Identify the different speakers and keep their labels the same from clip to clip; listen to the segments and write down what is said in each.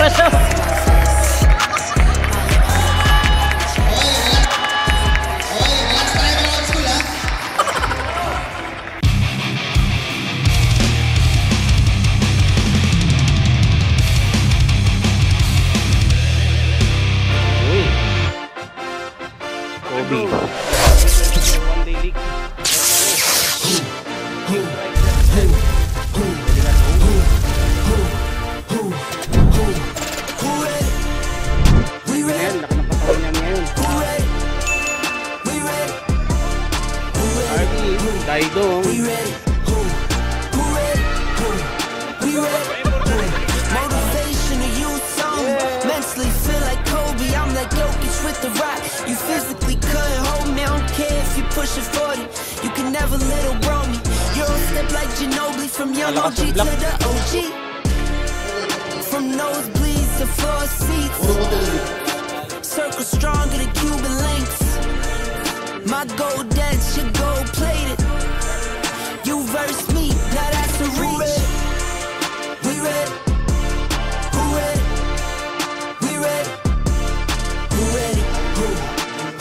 Speaker 1: gracias. Kobe. One day league. Daido.
Speaker 2: Motivation to use some. Mentally feel like Kobe. I'm like Jokic with the rock. You physically couldn't hold me. I don't care if you pushing 40. You can never little bro me. Euro step like Ginobili from young OG to the OG. From nosebleeds to floor seats. Circle stronger than Cuban links. My gold dance, your gold plated. You verse me, now that's a reach. We ready? Who ready? We ready? Who ready? Who?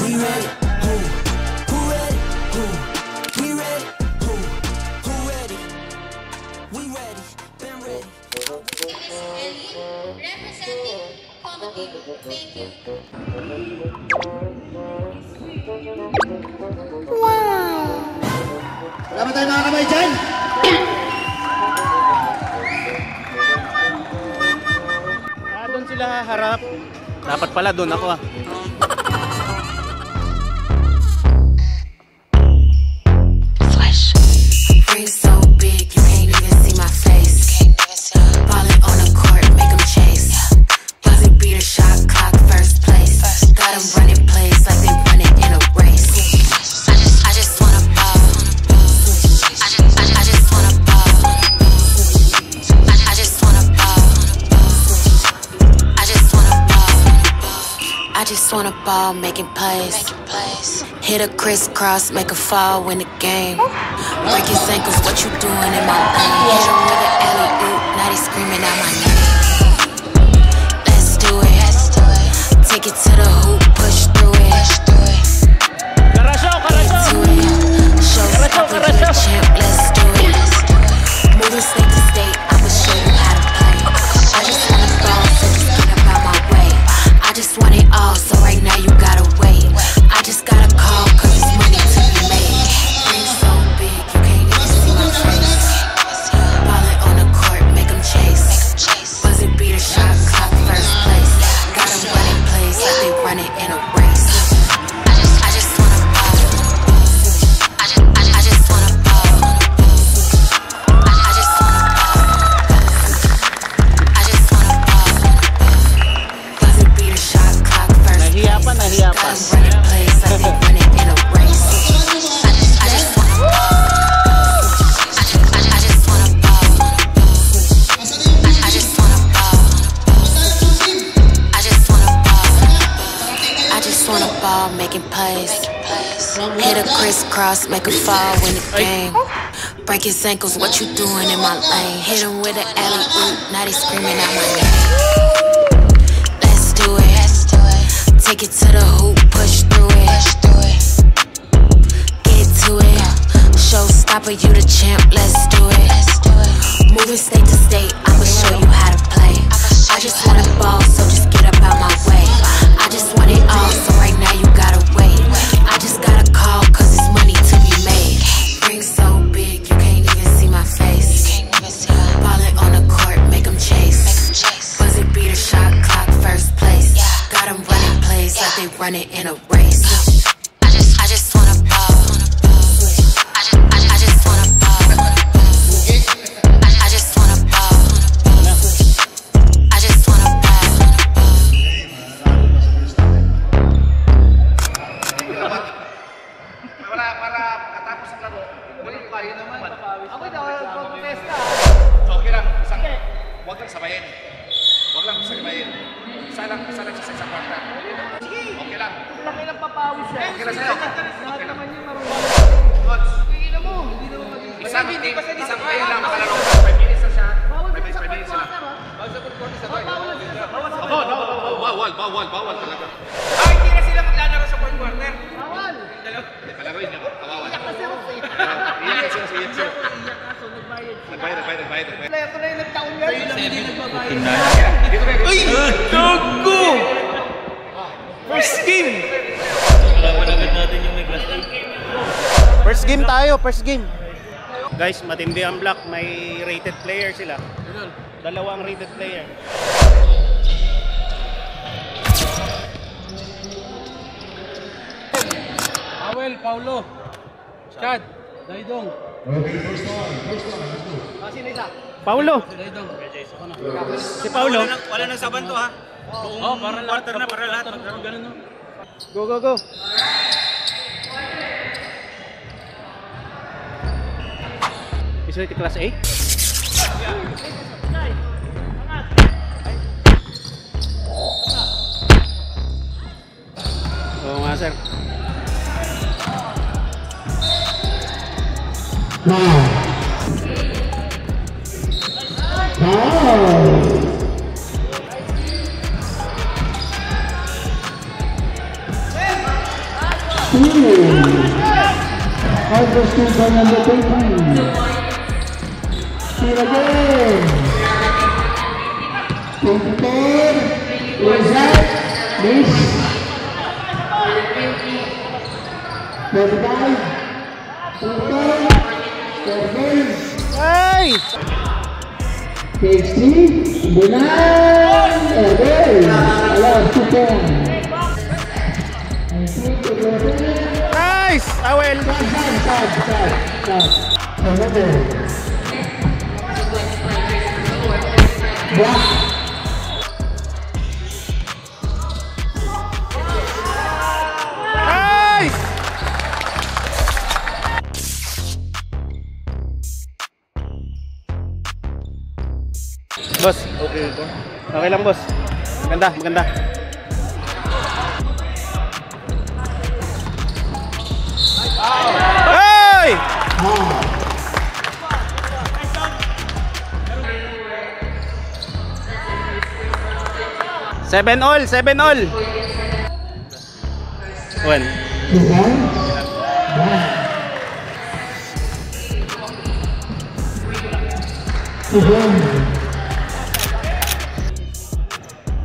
Speaker 2: We ready? Who? Who ready? Who? We ready? Who? Who ready? We ready? Been ready.
Speaker 3: Representing comedy. Thank you.
Speaker 4: Wala ba tayo mga kamay dyan?
Speaker 1: Doon sila harap. Dapat pala doon ako ah.
Speaker 2: Flash. Ring so big, you can't even see my face. Ballin' on the court, make them chase. Buzzy beat a shot clock, first place. Got them running plays like they running in a race. I just wanna ball. I just wanna ball. I just wanna ball. I just wanna ball. I just wanna ball, making plays. Hit a crisscross, make a fall, win the game. Break his ankles, what you doing in my lane? Hit him with an alley-oop, now they screaming out my name. Let's do it. Take it to the hoop, push through it. Get to it. Show stop and be a champ, let's do it. Moving state to state, I'ma show you how to play. I just wanna ball, so just get up out my way. I just want it all, so right now you gotta wait. I just gotta call, cause it's money to be made. Ring so big, you can't even see my face. Ballin' on the court, make them chase. Buzzy beat a shot clock, first place. Got them running plays like they running in a race. I just wanna ball. I just wanna ball. I just wanna ball. I just wanna ball. Buzzy beat a shot clock, first place.
Speaker 1: Nahiya pa.
Speaker 2: Got them running plays like they running in a race. I just wanna ball. I just wanna ball. I just wanna ball. I just wanna ball. I just wanna ball, making plays. Hit a crisscross, make a fall, win the game. Break his ankles, what you doing in my lane? Hit him with an alley-oop, now they screaming out my name. Let's do it. Take it to the hoop, push through it. Get to it. Showstopper, you the champ, let's do it. Moving state to state, I'ma show you how to play. I just wanna ball, so just get up out my way. I just want it all, so right now you gotta wait. I just gotta call, cause it's money to be made. Ring so big, you can't even see my face. Ballin' on the court, make them chase. Buzzy beat a shot clock, first place. Got them running plays like they running in a race. I just wanna ball. I just wanna ball. I just wanna ball. I just wanna ball.
Speaker 4: Para katapos ang laro. Kaya naman. Ako daw mag-protesta. Okay lang. Huwag lang sabayin. Huwag lang sabayin. Isa lang siya sa isang kwarta. Okay lang.
Speaker 5: Laki ng papawis siya.
Speaker 4: Okay lang sa'yo.
Speaker 5: Lahat naman yung marunong.
Speaker 4: Coach.
Speaker 5: Tingin mo, hindi naman maging...
Speaker 4: Isang kayo lang makalaro. 5 minutes na siya. 5 minutes na lang.
Speaker 5: Bawal sa fourth quarter.
Speaker 4: bayad.
Speaker 5: Ito na yung nagtaon yan. Hindi nagbabayad.
Speaker 4: Dito kayo.
Speaker 1: Uy! Gago! First game! First game tayo, first game. Guys, matindi ang block. May rated player sila. Dalawang rated player.
Speaker 5: Awel, Paulo, Chad, Daidong. Sino isa?
Speaker 1: Paulo!
Speaker 5: Daidong.
Speaker 1: Si Paulo.
Speaker 6: Wala nang saban to ha.
Speaker 5: Oh, para lahat.
Speaker 6: Para lahat.
Speaker 5: Ganun no?
Speaker 1: Go, go, go! Is it class A? Oo nga, sir.
Speaker 7: Overscoop number 20. Still again. 24. Result. Miss. 35. 4
Speaker 1: Hey!
Speaker 7: Takes 3. Bunan. Away. Allow 2 points.
Speaker 1: Nice! Awel! Nice! Boss, okay ito. Okay lang, boss. Maganda, maganda. Hey! 7 all, 7 all. 1.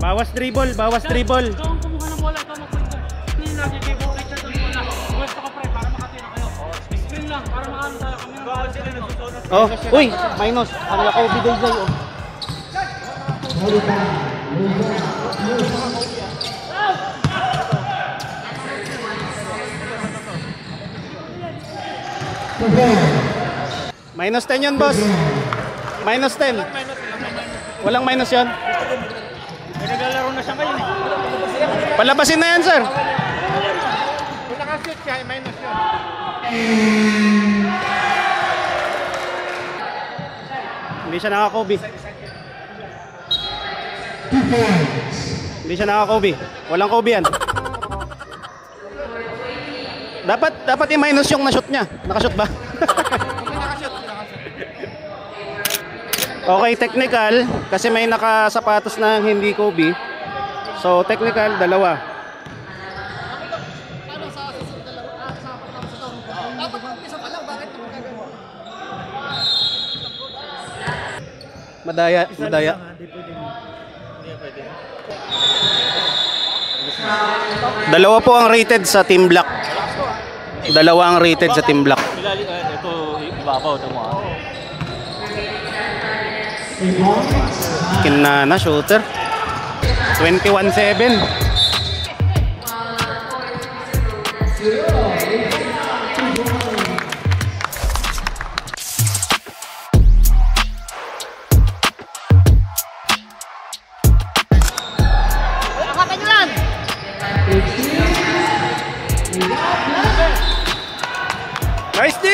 Speaker 1: Bawas dribble, bawas dribble.
Speaker 5: Ikaw ang kumuha ng bola, ikaw magpunta. Hindi lagi kayo kung kay Chad ang bola. Pwesto ka pre, para makatira kayo. Screen lang, para makaano tayo kami.
Speaker 1: Oh, uy, minus. Ang lakaw bigay sa'yo. Oh. Minus 10 yun, boss. Minus 10. Walang minus yun.
Speaker 5: Naglalaro na siya ngayon eh.
Speaker 1: Palabasin na yan, sir.
Speaker 5: Kung nakashoot siya, minus yun.
Speaker 1: Hindi siya nakakobi. Hindi siya nakakobi. Walang kobi yan. Dapat i-minus yung na-shoot niya. Nakashoot ba? Okay, technical. Kasi may nakasapatos na hindi kobi. So, technical, dalawa. Madaya, madaya. Dalawa po ang rated sa Team Black. Dalawa ang rated sa Team Black.
Speaker 6: Ito ibabaw ito mo.
Speaker 1: Kinana shooter. 21-7. Nice D!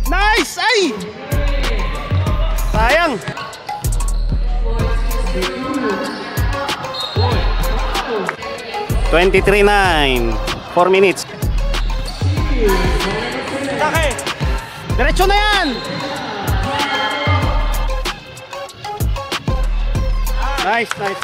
Speaker 1: Nice! Ay! Sayang! $23-9. 4 minutes. Diretso na yan! Nice, nice.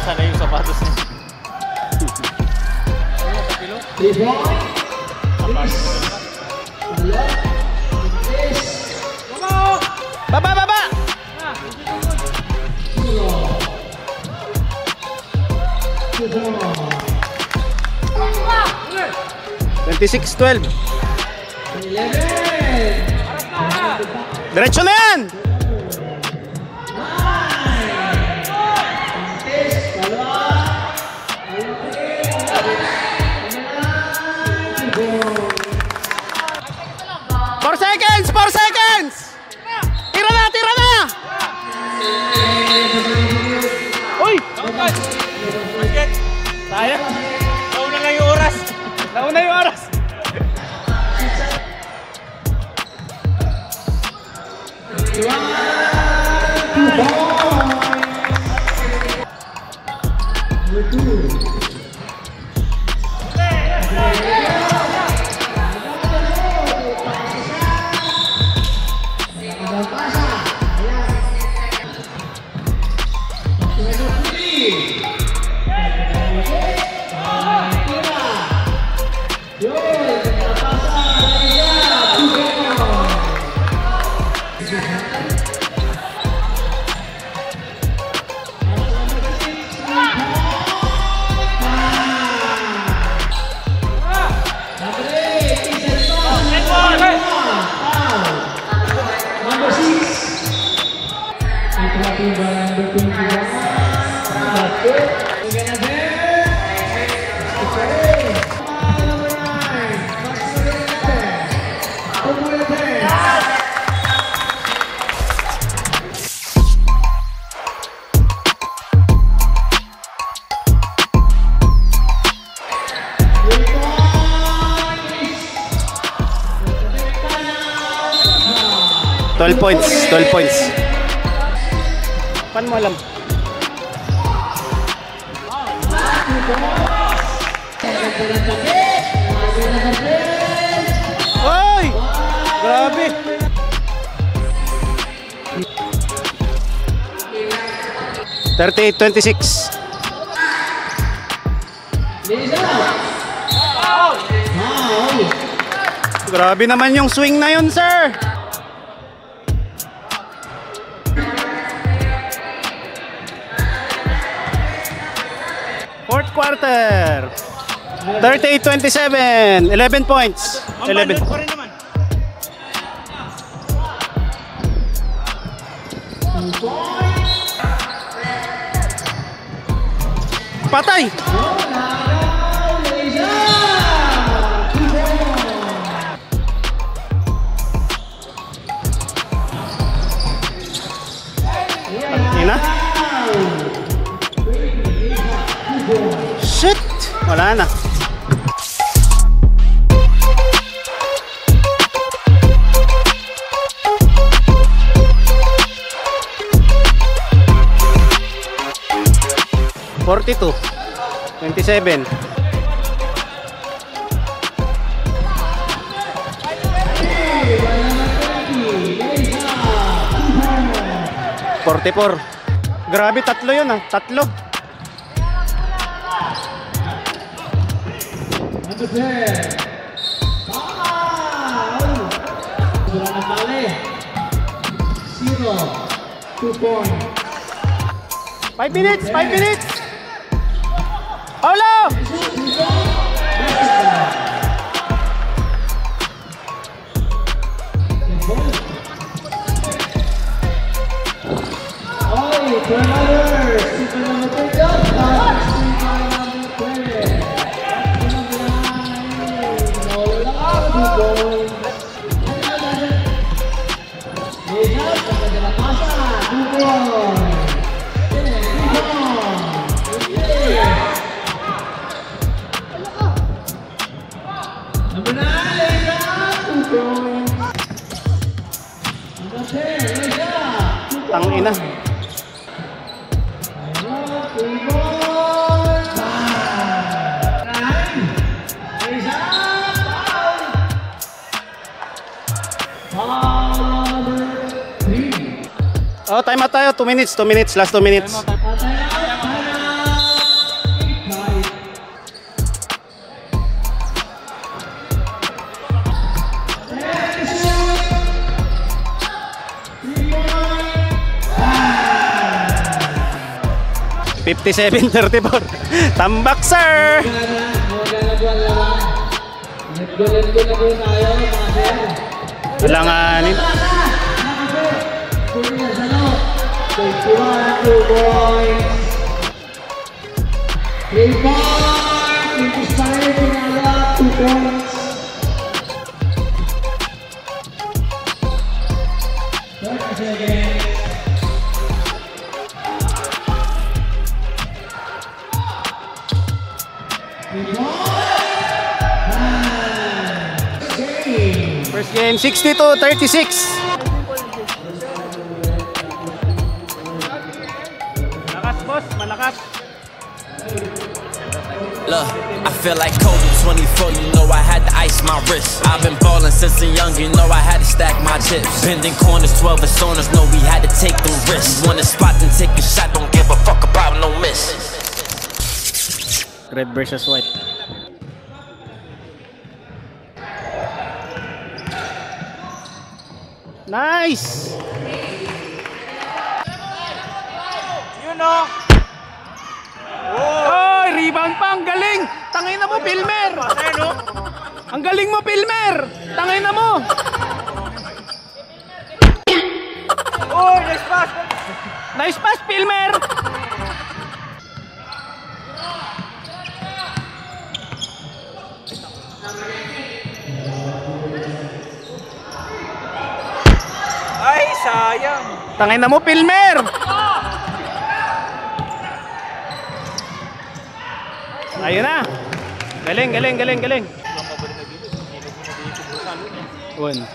Speaker 6: Sana yung sapatos niya.
Speaker 1: Baba, baba! 26-12. Diretso na yan! Four seconds! 4 seconds! Tira na! Tira na! Uy!
Speaker 6: Sayang. Nauna lang yung oras.
Speaker 1: Nauna yung oras! $12 points. 12 points. Paano mo alam? Oy! Grabe! $38-26. Grabe naman yung swing na yun, sir! Fourth quarter. 38-27. 11 points. 11. Patay. Ina. Shit! Wala na. $42, $27. $44. Grabe, tatlo yun ah. Tatlo.
Speaker 7: Zero. 2 points.
Speaker 1: 5 minutes! 5 minutes! Paulo!
Speaker 7: Oy, turnover. Super number 3 down.
Speaker 1: Oh, time out tayo. 2 minutes, 2 minutes, last 2 minutes. $57.34. Tambak, sir! Alanganin.
Speaker 7: 2 points. 3 points. Inspired Pinala, 2 points. 30 seconds.
Speaker 1: First game, 62-36. Malakas, boss. Malakas.
Speaker 8: Look, I feel like Kobe 24, you know I had to ice my wrist. I've been ballin' since a young, you know I had to stack my chips. Bending corners, 12 personas, know we had to take the risk. Want a spot and take a shot, don't give a fuck about no miss.
Speaker 1: Red versus white. Nice!
Speaker 6: Yun o.
Speaker 1: Oh, rebound pa, ang galing! Tangay na mo, Pilmer! Ang galing mo, Pilmer! Tangay na mo!
Speaker 6: Oh, nice pass.
Speaker 1: Nice pass, Pilmer!
Speaker 6: Ay, sayang.
Speaker 1: Tangay na mo, Pilmer! Ayun na! Galing, galing, galing, galing! One.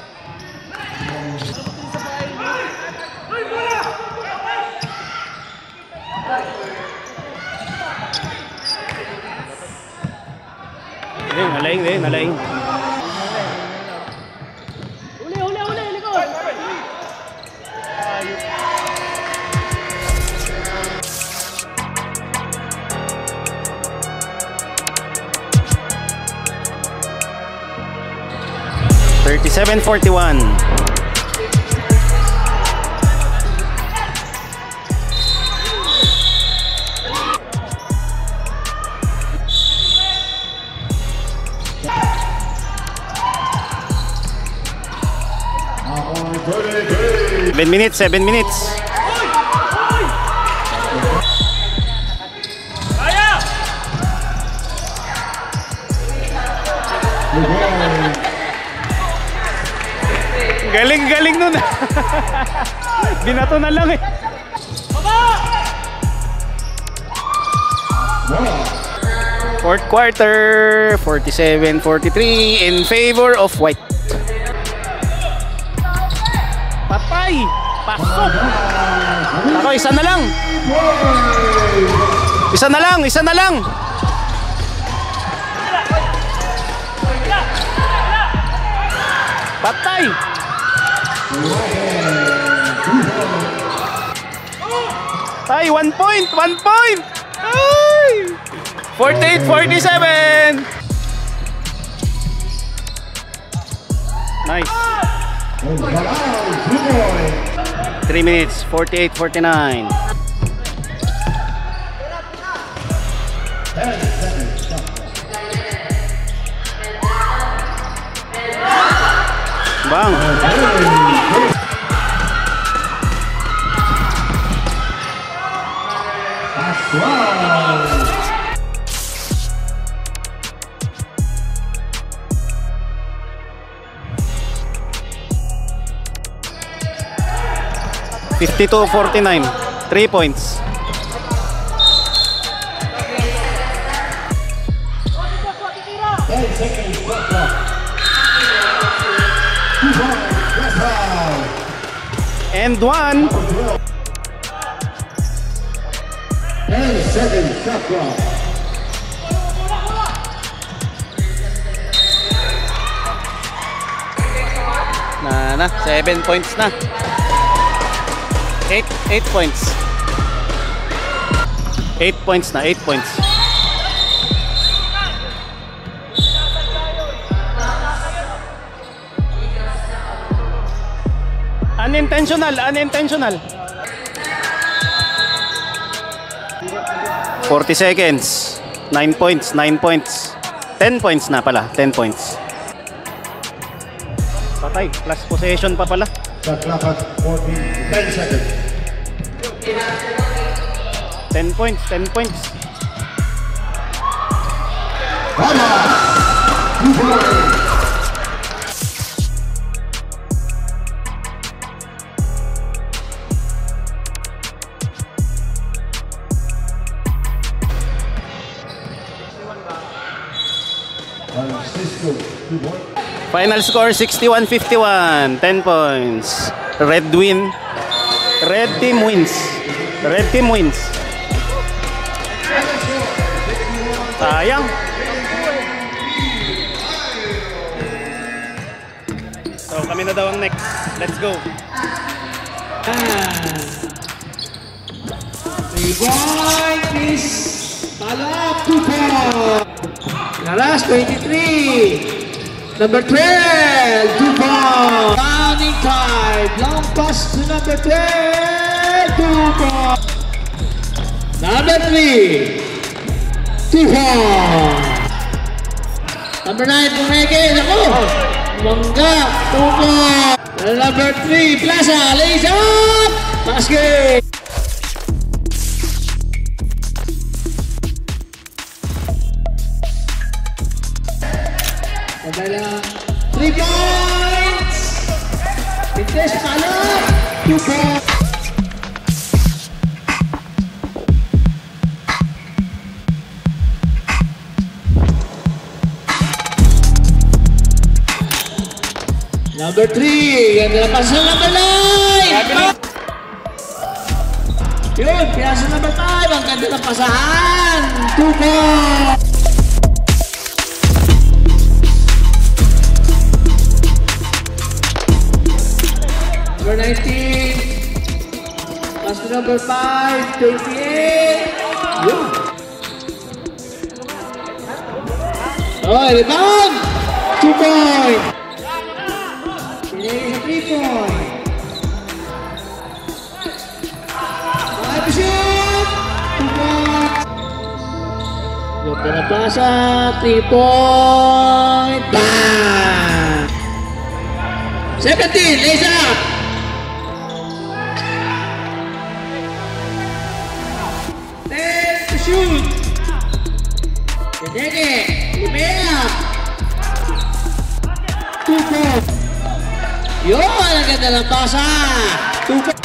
Speaker 1: Galing, galing, galing. $37.41. Seven minutes. Galing-galing nun. Binato na lang eh. Fourth quarter, 47-43 in favor of white. Patay! Pasok! Ako, isa na lang! Isa na lang! Isa na lang! Patay! Tay, 1 point! 1 point! Ay! 48-47! Nice! 3 minutes, 48-49. Bang! Wow! 52-49, 3 points. And one.
Speaker 7: 10-second shot clock.
Speaker 1: Na, 7 points na. 8 points. 8 points na, 8 points. Unintentional. 40 seconds. 9 points. 10 points na pala, 10 points. Patay, plus possession pa pala.
Speaker 7: Shot clock at 10 seconds.
Speaker 1: 10 points.
Speaker 7: Rama! 2 points. Francisco, 2 points.
Speaker 1: Final score 61-51, 10 points. Red team wins. Sayang. So kami na daw ang next. Let's go.
Speaker 7: Rewind, please. Palak, 2 points. Laras, 23. Number 12, 2 points. Counting time. Long pass to number 12, 2 points. Number 3, 2 points. Number 9, Pumeke. Ako! Mangga, 2 points. Number 3, Plaza. Lays up. Basket. Kabala, 3 points! Pintes, palak! 2 points! Number 3, ganda na pasa number 9! Yun, pinasa number 5, ang ganda na pasahan! 2 points! Number 19, pass to number 5, 28. Yun. Oh, rebound! 2 points. Pinay sa 3 points. Five shoot! 2 points. Ganda na pasa, 3 points. Bang! 17, lays up! Shoot! Dedeke, lumiyap! 2 points! Yun! Ang ganda ng pasa! 2 points!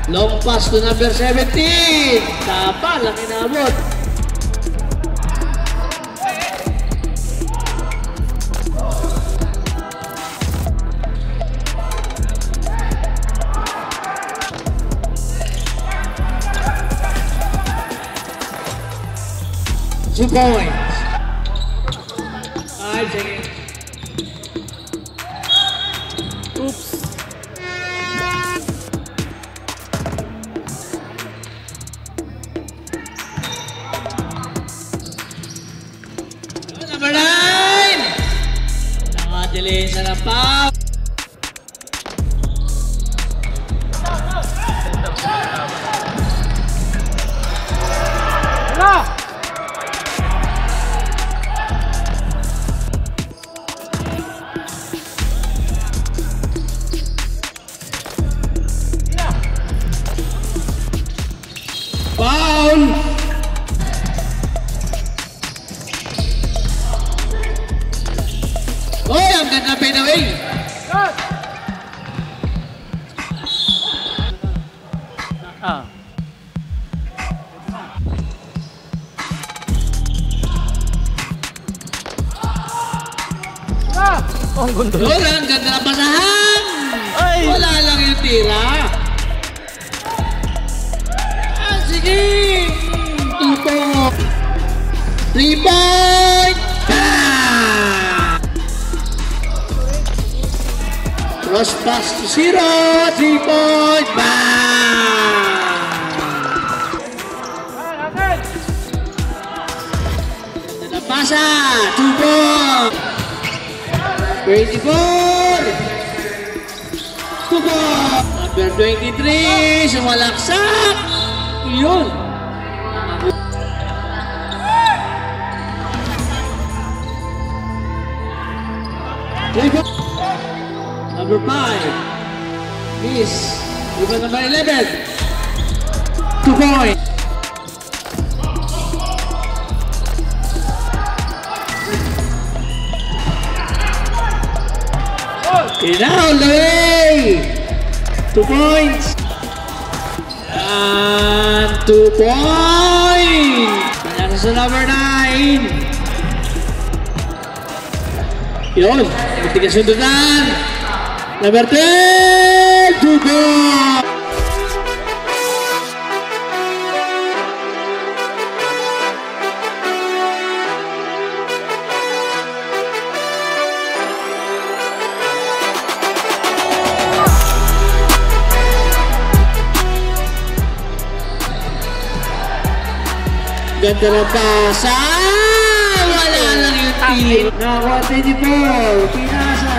Speaker 7: Long pass to number 17! Tapa, lang inabot! Two points. 5 seconds. Oops. Number 9. Nakadili sa lapaw. Foul! Oy, ang ganda pinaway!
Speaker 1: Ang gundo.
Speaker 7: Oy, ang ganda na pasahan! Wala lang yung tira! in! 2 point! 3 point! Bang! Cross pass to 0, 3 point! Bang! Pasa! 2 point! 24! 2 point! Number 23, sumalaksak! Yun! Number 5 is number 11. 2 point! Down the way! 2 points! And 2 points! Kaya sa number 9! Yun! Hindi ka sundutan! Number 10! 2 points! Ganda ng pasa! Wala lang yung team. Nakuha 24. Pinasa.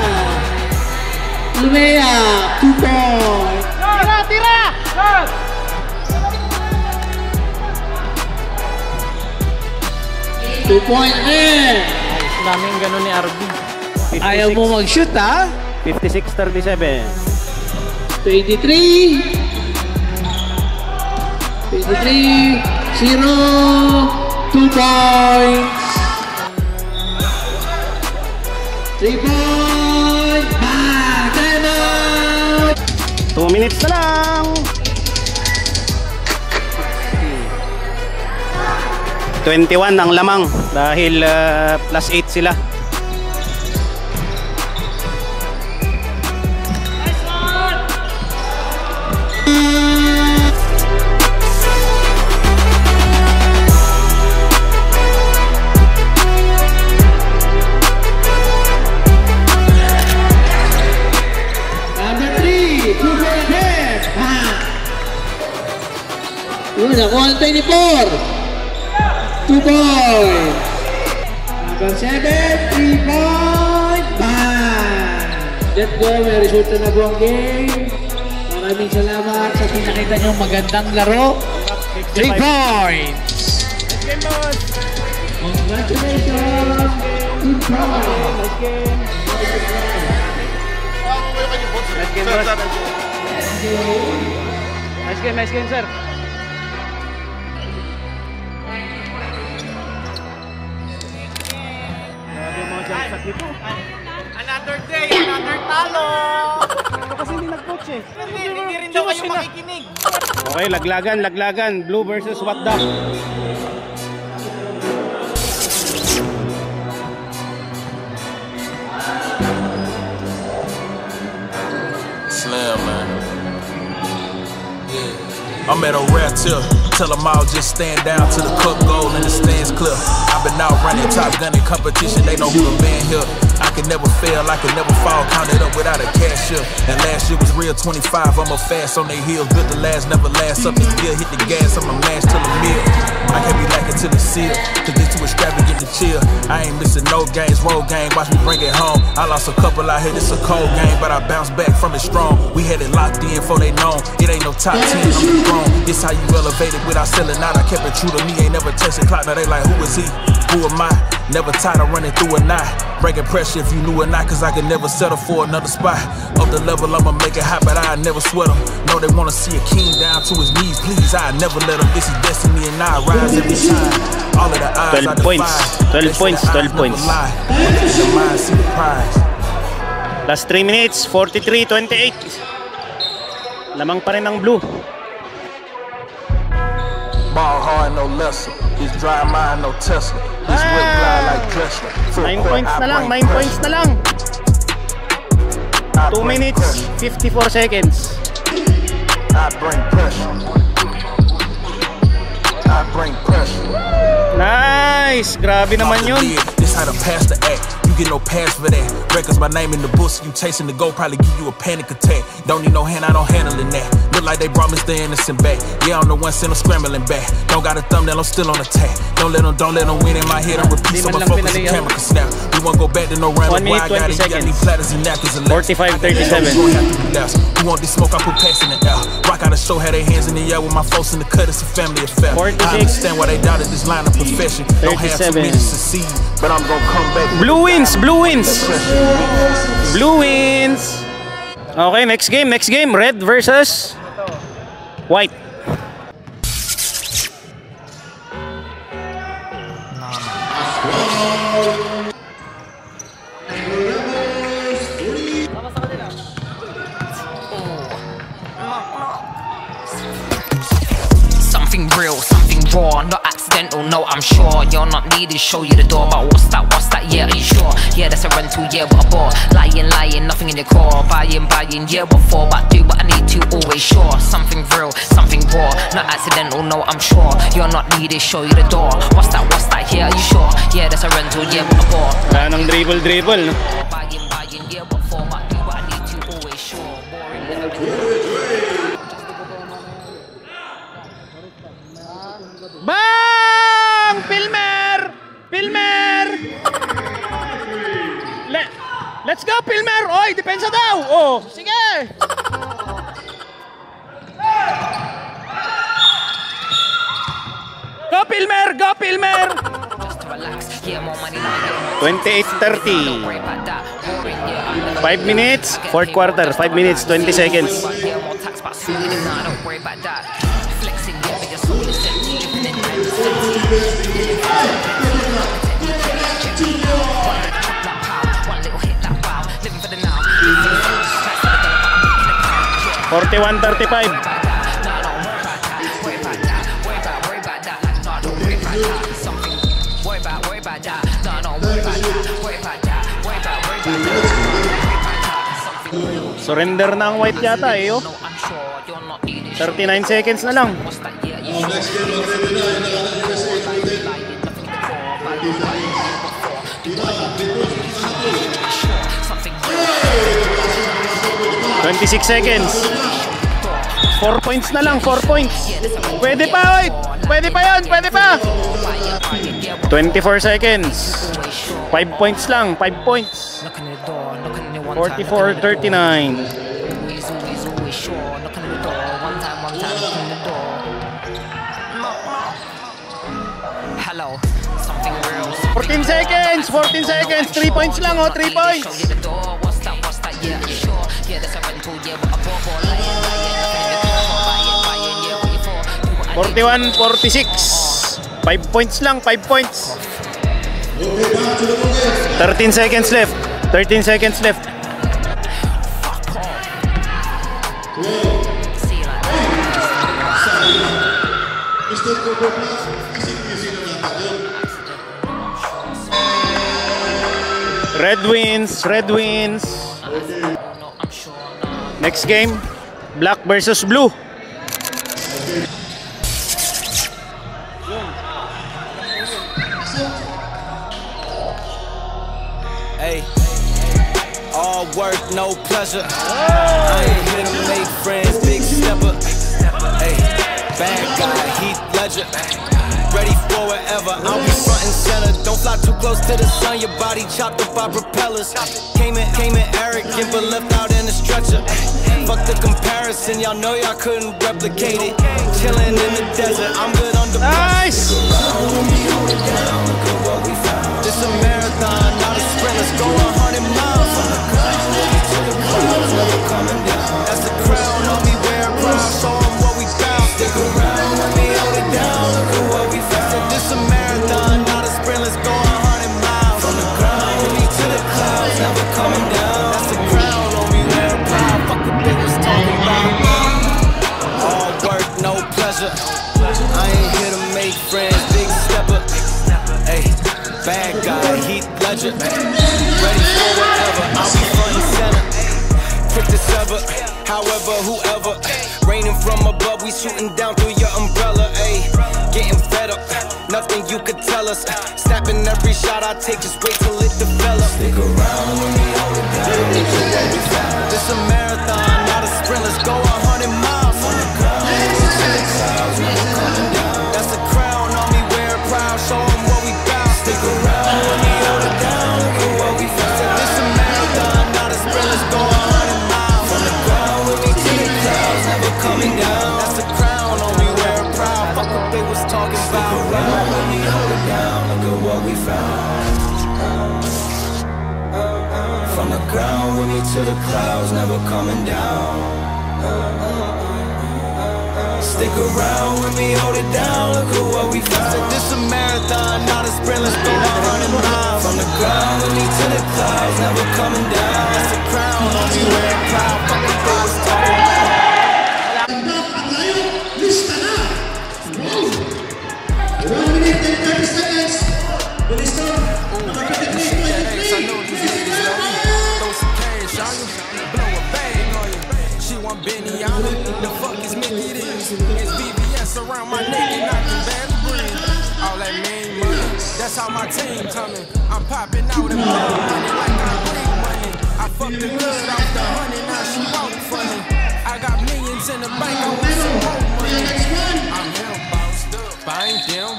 Speaker 7: Lumea. 2 points.
Speaker 5: Tira! Tira! Shot!
Speaker 7: 2 points rin.
Speaker 1: Namin ganun ni RB.
Speaker 6: Ayaw mo mag-shoot, ha?
Speaker 1: 56-37.
Speaker 7: 23. 23. 0, 2 points. 3 points. Back. Time out.
Speaker 1: 2 minutes na lang. 21 ang lamang dahil plus 8 sila.
Speaker 7: Nakuha 24. 2 points. Number 7, 3 points. Bang! Let's go. May resulta na buong game. Maraming salamat sa pinakita niyong magandang laro. 3 points. Congratulations. Team Pride.
Speaker 1: Nice game, sir.
Speaker 6: Another day, another talo!
Speaker 1: Kasi hindi nag-coach eh.
Speaker 6: Hindi rin daw kayo makikinig.
Speaker 1: Okay, laglagan. Blue versus What the?
Speaker 9: Slim, man. Yeah. I'm at a rare tip. Tell them all just stand down till the cup goal and the stands clear. I've been out running top gun in competition, they know who the man here. I can never fail, I can never fall, counted up without a cashier. And last year was real 25, I'm a fast on their heels. Good to last, never last up the gear. Hit the gas, I'ma mash till the meal. I can't be lacking till the seal, cause it's too extravagant to chill. I ain't missing no games, road game, watch me bring it home. I lost a couple out here, it's a cold game, but I bounced back from it strong. We had it locked in for they known. It ain't no top 10, I'm grown. This how you elevated without selling out. I kept it true to me, ain't never tested clock. Now they like, who is he? Who am I? Never tired of running through a night. Breaking pressure if you knew or not, cause I could never settle for another spot. Up the level, I'ma make it hot, but I never sweat them. Know they wanna see a king down to his knees, please, I never let him. This is destiny and I rise every time. All of the odds
Speaker 1: 12
Speaker 9: I defy.
Speaker 1: points, 12 points, 12 points.
Speaker 9: The mind see the prize.
Speaker 1: Last 3 minutes, 43-28. Lamang pa rin ang Blue.
Speaker 9: Ball hard, no lesser. This dry mind, no Tesla. This whip fly like Dressler.
Speaker 1: 9 points na lang, 9 points na lang. 2 minutes, 54 seconds.
Speaker 9: I bring pressure.
Speaker 1: Nice! Grabe naman yun.
Speaker 9: This how the pastor act. You get no pass for that. Records my name in the books. You chasing the goal, probably give you a panic attack. Don't need no hand, I don't handling that. Look like they brought Mr. Innocent back. Yeah, I'm the one send them scrambling back. Don't got a thumbnail, I'm still on attack. Don't let them win in my head. I'm repeat, so my focus the camera can snap. We won't go back to no round.
Speaker 1: 1 minute, 20 seconds.
Speaker 9: 45-37. Who want this smoke? I put packs in the air. Rock out a show, had their hands in the air with my folks in the cut. It's a family affair.
Speaker 1: 46.
Speaker 9: I understand why they doubted this line of profession. Don't have too many to succeed, but I'm gonna come back.
Speaker 1: Blue wins! Blue wins! Blue wins! Okay, next game. Red versus white.
Speaker 10: Something real, something raw, not accidental, no, I'm sure. You're not needed, show you the door, but what's that, yeah, are you sure? Yeah, that's a rental, yeah, what a bore. Lying, nothing in your core. Buying, yeah, what for? But do what I need to, always sure. Something real, something raw, not accidental, no, I'm sure. You're not needed, show you the door. What's that, yeah, are you sure? Yeah, that's a rental, yeah, what a bore.
Speaker 1: Wala nang dribble, no?
Speaker 10: Buying, yeah, what for? But do what I need to, always sure. Boring,
Speaker 1: Bang! Pilmer! Let's go, Pilmer! Oy, depensa daw! Oh, sige! Go, Pilmer! 28-30. 5 minutes, fourth quarter. 5 minutes, 20 seconds. $41-35. Surrender na ang white yata eh, oh. 39 seconds na lang. $26 seconds. 4 points na lang, 4 points. Pwede pa, oy! Pwede pa yan, pwede pa! 24 seconds. 5 points lang, 5 points. 44-39.
Speaker 10: Hello, something real.
Speaker 1: 14 seconds, 14 seconds. 3 points lang, oh, 3 points. 41-46. 5 points lang, 5 points. 13 seconds left. 13 seconds left. Red wins, red wins. Next game, black versus blue.
Speaker 11: Hey, all work, no pleasure. I ain't here to make friends, big stepper. Hey, bad guy, Heath Ledger. Ready for whatever, I'll be front and center. Don't fly too close to the sun, your body chopped up by propellers. Came in arrogant, but left out in a stretcher. Fuck the comparison, y'all know y'all couldn't replicate it. Chilling in the desert, I'm good on the
Speaker 1: nice.
Speaker 11: This a marathon, not a sprint, let's go 100 miles. That's the crown on me, wear proud, show 'em what we found. Stick around, let me hold it down, look at what we found. This a marathon, not a sprint, let's go 100 miles. On the ground, with me to the clouds, never coming down. That's the crown on me, wear proud, fuck what they was talking about. All work, no pleasure. I ain't here to make friends, big stepper. Hey, bad guy, Heath Ledger. Ready for whatever, I'll be front and center. Quick to sever, however, whoever. Raining from above, we shooting down through your umbrella. Ayy, getting fed up. Nothing you you could tell us. Snapping every shot I take, just wait till it develops. Stick around when we hold it down. This a marathon, not a sprint. Let's go 100 miles on the ground. That's a crown on me, wear it proud. Show 'em what we bout. Stick around when we hold it down. Look at what we found. This a marathon, not a sprint. Let's go 100 miles on the ground. With me to the clouds, never coming down. That's a crown on me, wear it proud. Fuck what they was talking about. When we hold it down, look at what we found. From the ground with me to the clouds, never coming down. Stick around with me, hold it down, look at what we found. Said this a marathon, not a sprint, let's go 100 miles. From the ground with me to the clouds, never coming down. That's a crown on me, wearing proud. Fuck what they was talking about.
Speaker 12: Lista na! Wow! 1 minute and 30 seconds. Bilis to.
Speaker 9: Benny on it, the fuck is Mickey this? It's VVS around my neck and I can barely breathe. All that mean money, that's how my team coming. I'm popping out and blowing money like I bleed money. I fucked the good off the honey, now she won't funny. I got millions in the bank, I want some more money. I'm him, bossed up, I ain't them.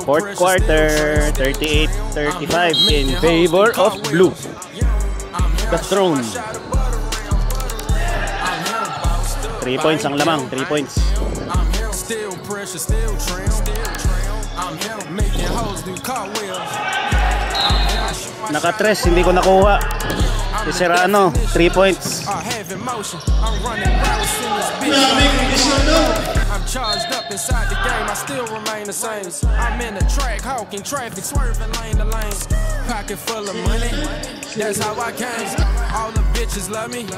Speaker 1: Fourth quarter, 38-35 in favor of blue. The throne. 3 points ang lamang, 3 points. Naka-tres, hindi ko nakuha. Si Serrano, 3 points.
Speaker 9: I'm charged up inside the game, I still remain the same. I'm in the track, hawking traffic, swerving lane to lane. Pocket full of money, that's how I came. All the bitches love me,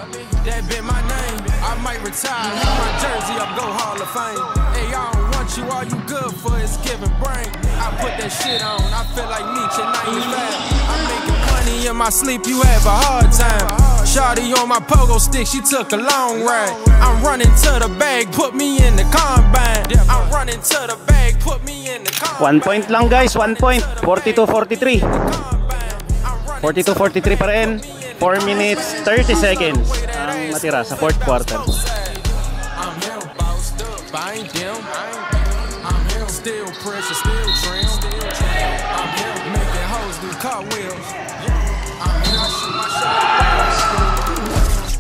Speaker 9: that been my name. I might retire, hang my jersey up, go Hall of Fame. Hey, I don't want you, all you good for is giving brain. I put that shit on, I feel like Nietzsche, 95. I'm making money in my sleep, you have a hard time. Shawty on my pogo stick, she took a long ride. I'm running to the bag, put me in the combine. I'm running to the bag, put me in the combine.
Speaker 1: 1 point lang guys, 1 point. 42-43. 42-43 pa rin. 4 minutes, 30 seconds ang matira sa fourth quarter.
Speaker 9: Still pressure, still trim. I'm here making hoes do cartwheels.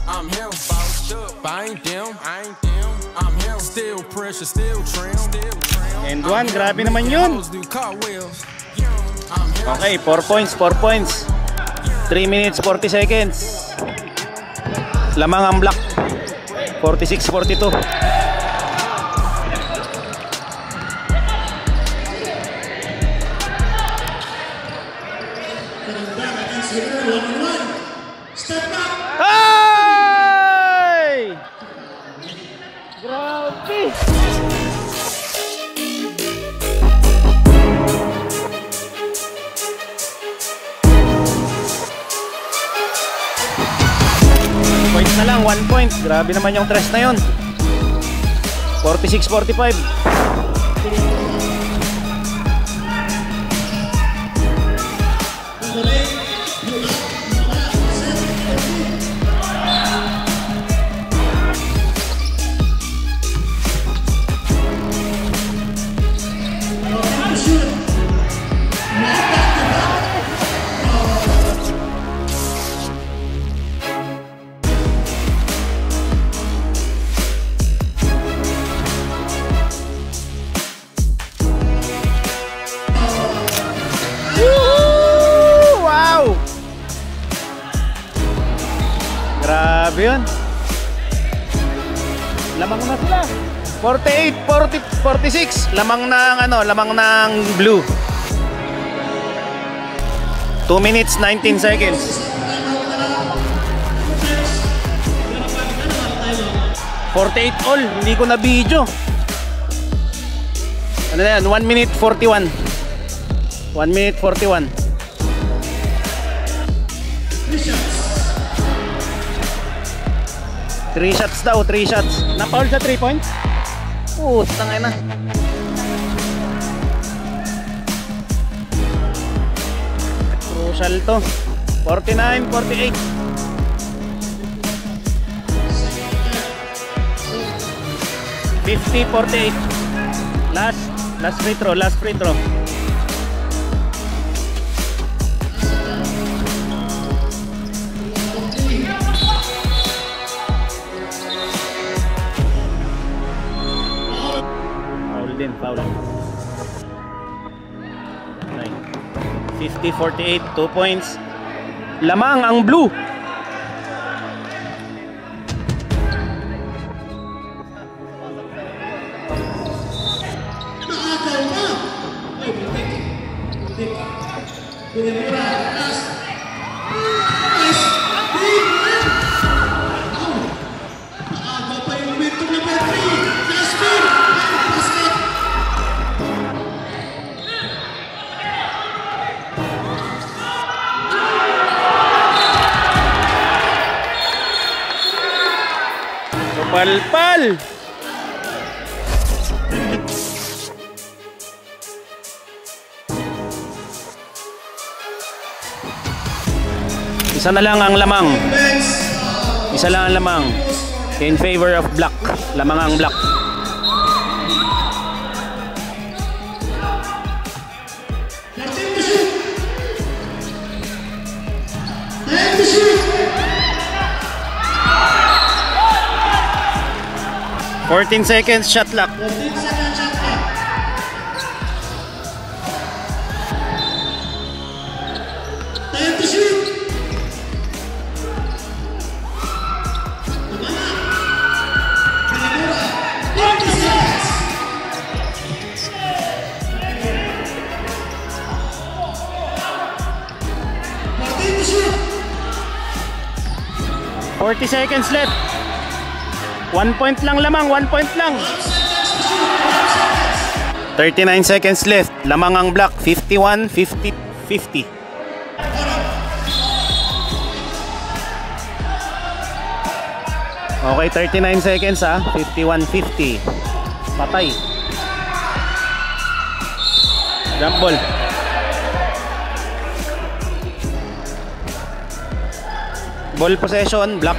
Speaker 9: I'm here bossed up, I ain't them. I'm here still pressure, still trim.
Speaker 1: And one, grabe naman yun. Okay, 4 points, 4 points. 3 minutes, 40 seconds. Lamang ang block. 46-42. Ay! Grabe! Points na lang, 1 point. Grabe naman yung tres na yun. 46-45. Grabe yun. Lamang na sila. 48-46. Lamang ng blue. 2 minutes 19 seconds. 48 all. Hindi ko na video. Ano na yan? 1 minute 41. 1 minute 41. 3 shots daw, 3 shots. Na-foul sa 3 points? Putang ina. Social to. 49, 48. $50-48. Last free throw, last free throw. Foul din, foul. 50-48, 2 points. Lamang ang blue. Palpal. Isa na lang ang lamang. Isa lang ang lamang. In favor of black. Lamang ang black. $14 seconds, shot clock. $40 seconds left. 1 point lang lamang, 1 point lang. 39 seconds left. Lamang ang black. 51, 50, 50. Okay, 39 seconds ha. 51, 50. Patay. Jump ball. Ball possession, black.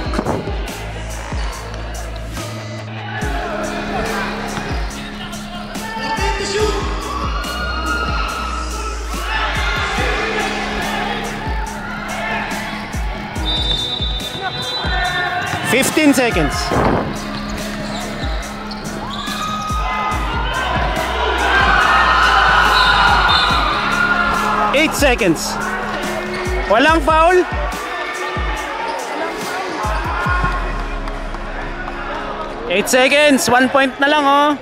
Speaker 1: $15 seconds. $8 seconds. Walang foul. $8 seconds. 1 point na lang oh.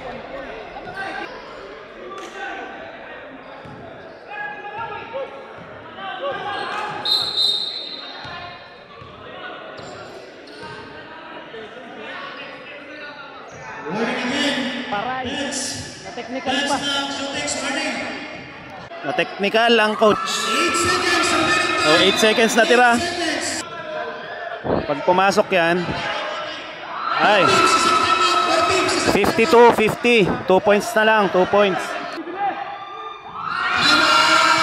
Speaker 1: Na-technical ang coach. So 8 seconds na tira. Pag pumasok yan, ay 52-50. 2 points na lang, 2 points.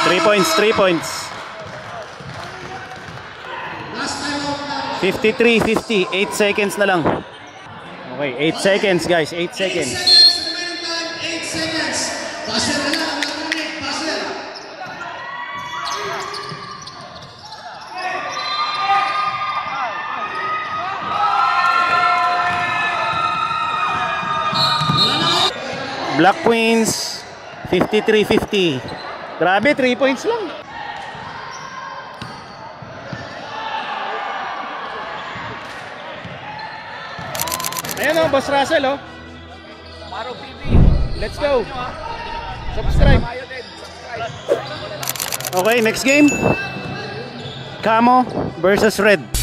Speaker 1: 3 points, 3 points. 53-50. 8 seconds na lang. Okay, 8 seconds guys, 8 seconds. Black Queens 53-50. Grabe, 3 points lang. Ayan o, Boss Russell o. Let's go. Subscribe. Okay, next game. Camo versus Red.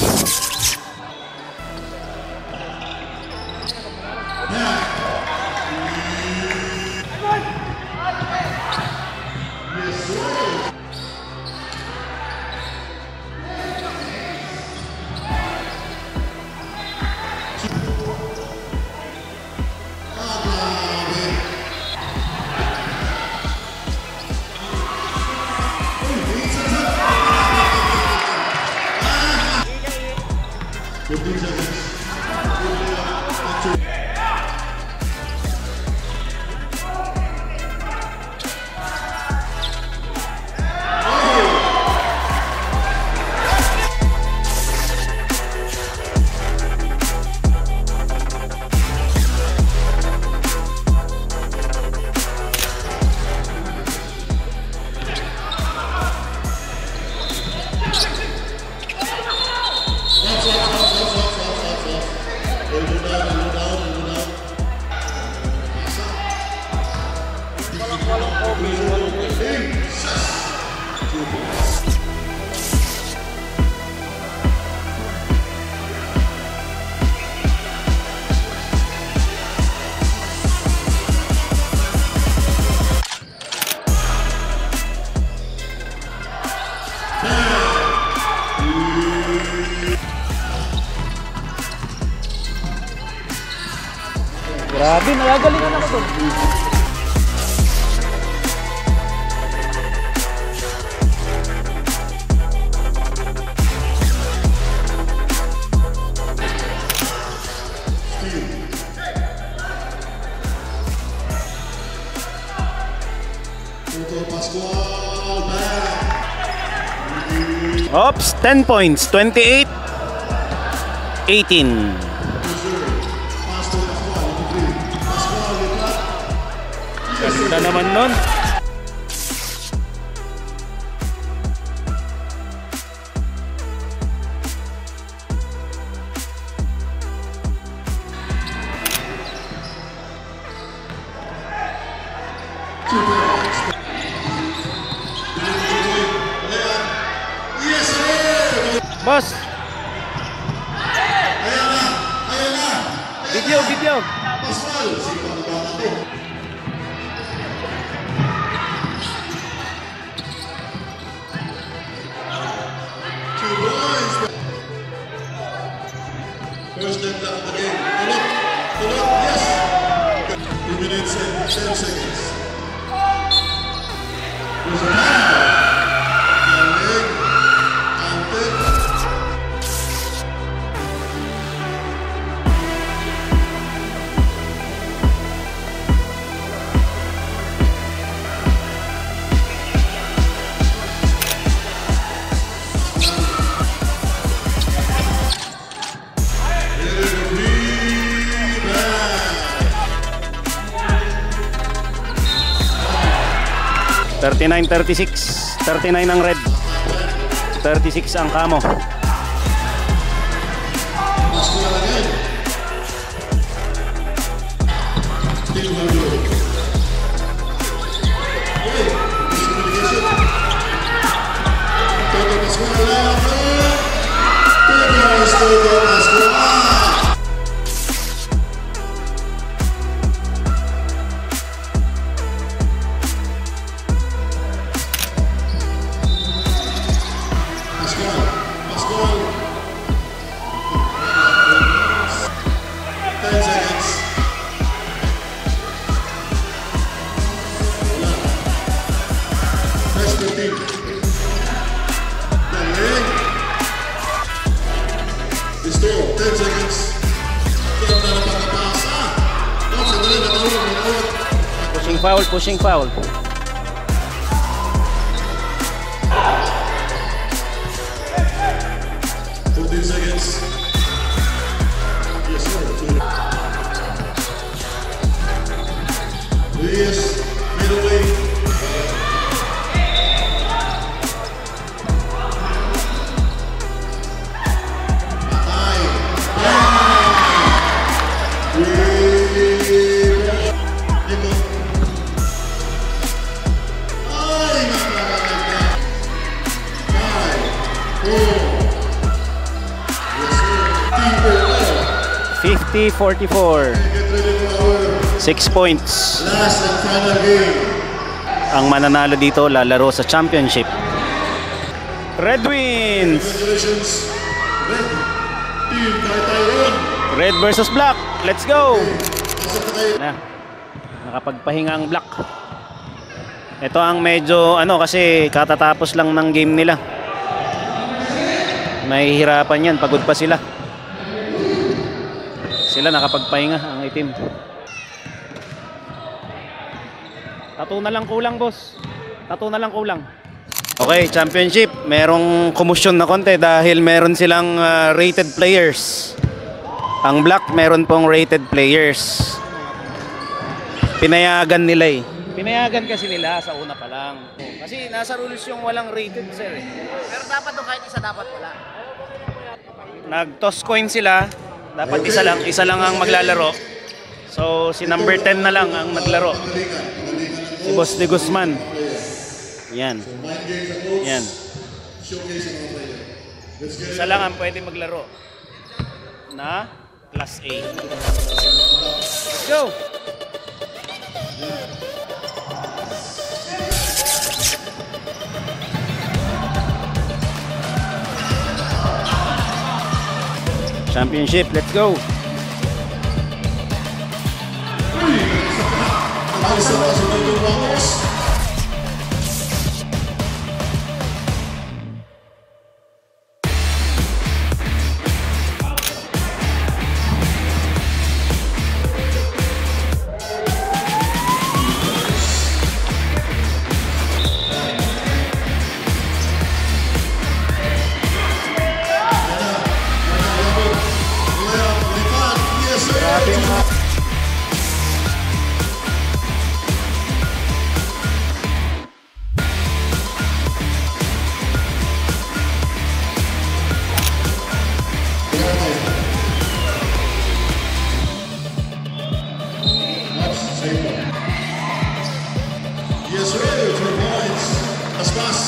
Speaker 1: Grabe, nagagalingan ako doon. Oops, 10 points, 28-18. Ganda naman nun. Boss. Video.
Speaker 12: First left of the game. Tulog, yes. 2 minutes and 10 seconds. There's a foul. Galing. Counted.
Speaker 1: Rebound. 39-36. 39 ang red. 36 ang kamo. Pushing foul.
Speaker 12: 15 seconds. Yes, sir. Yes, middleweight.
Speaker 1: Fifty 44. 6 points.
Speaker 12: Last and final game.
Speaker 1: Ang mananalo dito lalaro sa championship. Red wins.
Speaker 12: Congratulations. Red team Tyrone.
Speaker 1: Red versus black. Let's go. Na. Nakapagpahinga ang black. Ito ang medyo kasi katatapos lang ng game nila. Mahihirapan yan, pagod pa sila. Sila nakapagpahinga ang itim. Tattoo na lang kulang, boss. Tattoo na lang kulang. Okay, championship. Merong kumusyon na konti dahil meron silang rated players. Ang black meron pong rated players. Pinayagan nila eh. Pinayagan kasi nila sa una pa lang. Kasi nasa rules yung walang rated, sir eh.
Speaker 6: Pero dapat doon kahit isa dapat wala.
Speaker 1: Nag-toss coin sila. Dapat isa lang ang maglalaro. So si number 10 na lang ang maglaro. Si Si Boss De Guzman. Yan. Yan. Isa lang ang pwede maglaro na Class A. Let's go! Championship, let's go!
Speaker 12: Yes, sir. 2 points. Aspas.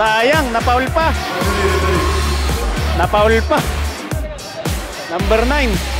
Speaker 1: Sayang, napaul pa. Napaul pa. Number 9.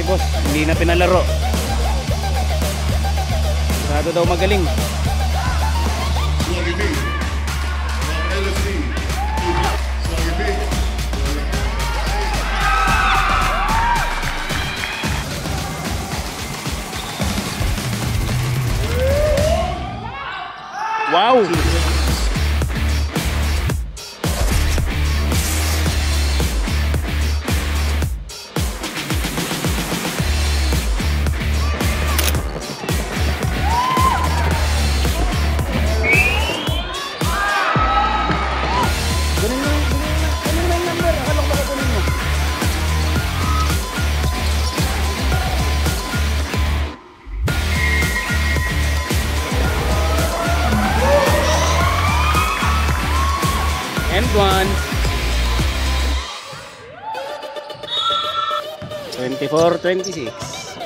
Speaker 1: Boss, hindi na pinalaro. Sigurado daw magaling. Wow! And 1. 24-26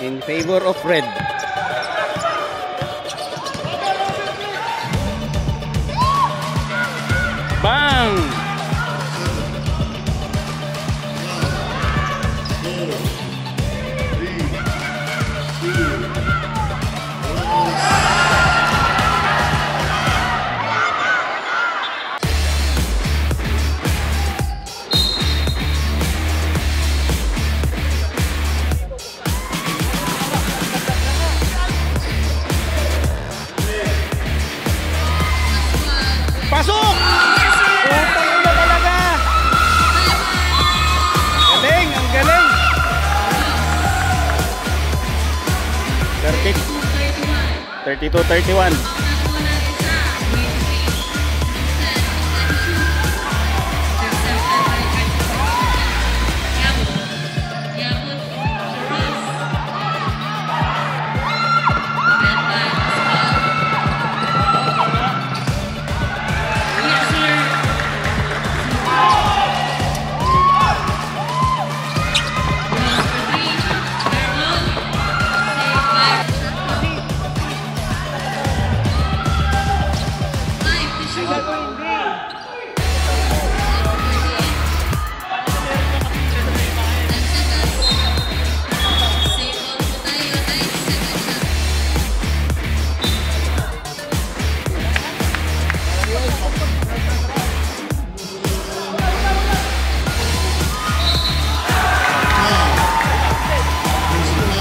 Speaker 1: in favor of red. Bang! Pasok! Utang na talaga! Galing! Ang galing! 32-31.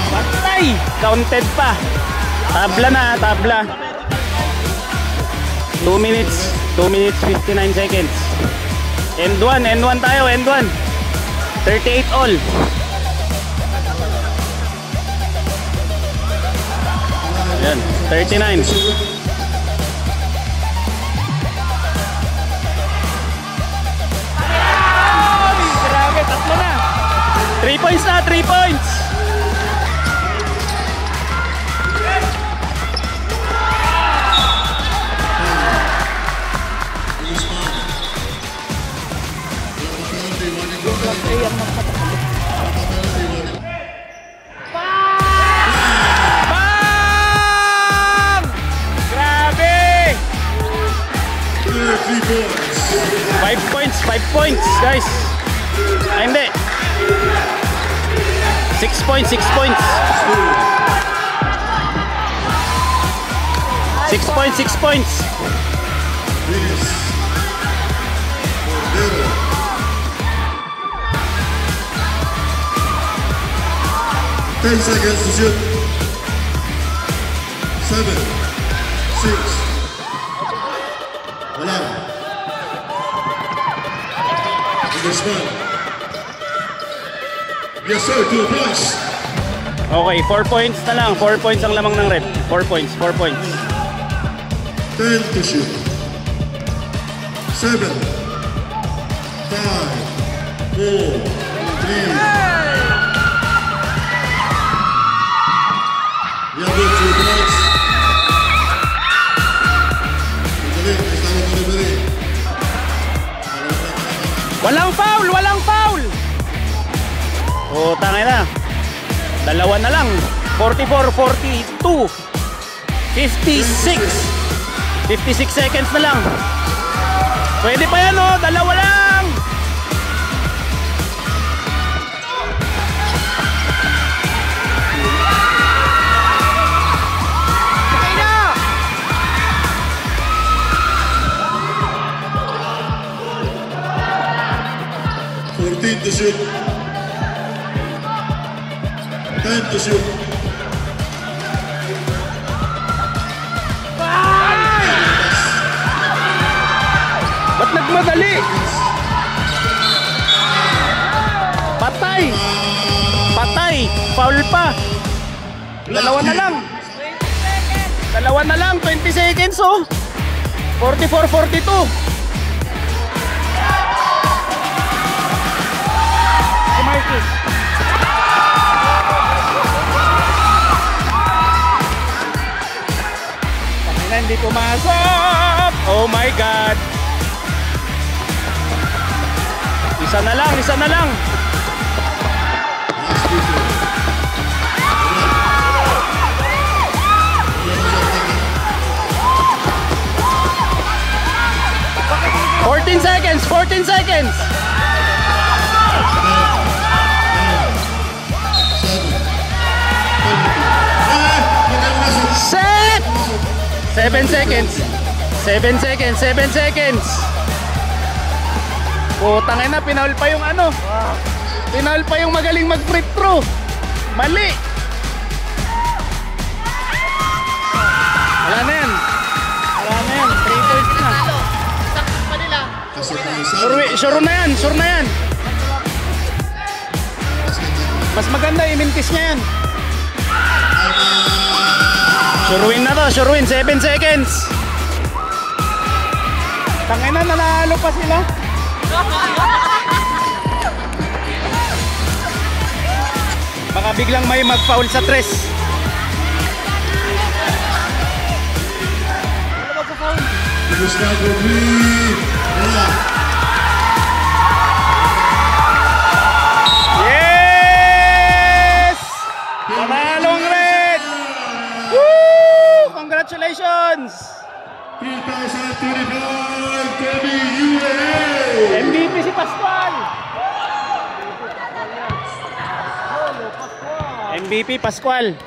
Speaker 1: Patay! Counted pa. Tabla na, tabla. 2 minutes 59 seconds. End 1 tayo, end 1. 38 all. Ayan, 39. Grabe, tatlo na. 3 points na, 3 points. Bang! Grabe! 5 points guys. Ay hindi. 6 points. 6 points.
Speaker 12: 10 seconds to shoot. 7, 6, wala. This one. Yes sir, 2 points.
Speaker 1: Okay, 4 points na lang. 4 points ang lamang ng red. 4 points.
Speaker 12: 10 to shoot. 7, 5, 4, 3. Yeah, good, 2 points.
Speaker 1: Walang foul. Oh, tangay na. Dalawa na lang. 44, 42, 56. 56 seconds na lang. Pwede pa yan, oh. Dalawa lang. Okay na.
Speaker 12: To shoot. 10 to shoot.
Speaker 1: Ba't nagmadali? Patay! Foul pa! Dalawa na lang! 20 seconds, oh! 44, 42! Hindi pumasok. Oh my God. Isa na lang. $14 seconds. Set. 7 seconds. Putang ina, pinaul pa yung ano. Pinaul pa yung magaling mag-free throw. Mali. Wala na yan. 3 points na. Sure na yan. Mas maganda, imintis niya yan. Sure win na to, 7 seconds. Tangina, nanalo pa sila. Baka biglang may mag-foul sa tres. Yes! Panalong red! Woo! Congratulations!
Speaker 12: 2025 Kobe UAA!
Speaker 1: MVP si Pascual! MVP Pascual!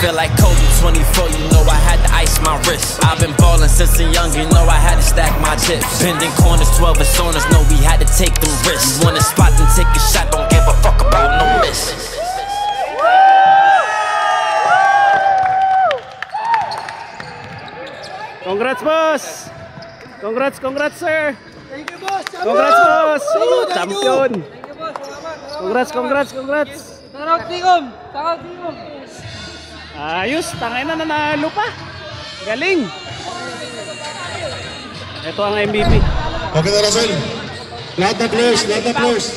Speaker 8: feel like Kobe 24, you know I had to ice my wrist. I've been ballin' since a young, you know I had to stack my chips. Bending corners, 12 personas, know we had to take them risks. You want a spot, then take a shot, don't give a fuck about no miss.
Speaker 1: Congrats, boss! Congrats, congrats, sir!
Speaker 5: Thank you, boss!
Speaker 1: Congrats, boss! Oh, champion!
Speaker 5: Thank you, boss! Salamat!
Speaker 1: Congrats, congrats, congrats!
Speaker 5: Tarot, Tigom! Tarot, Tigom!
Speaker 1: Ayos, tangay na nanalo pa! Galing! Ito ang MVP.
Speaker 12: Okay na, Russell. Lahat na players, lahat na players.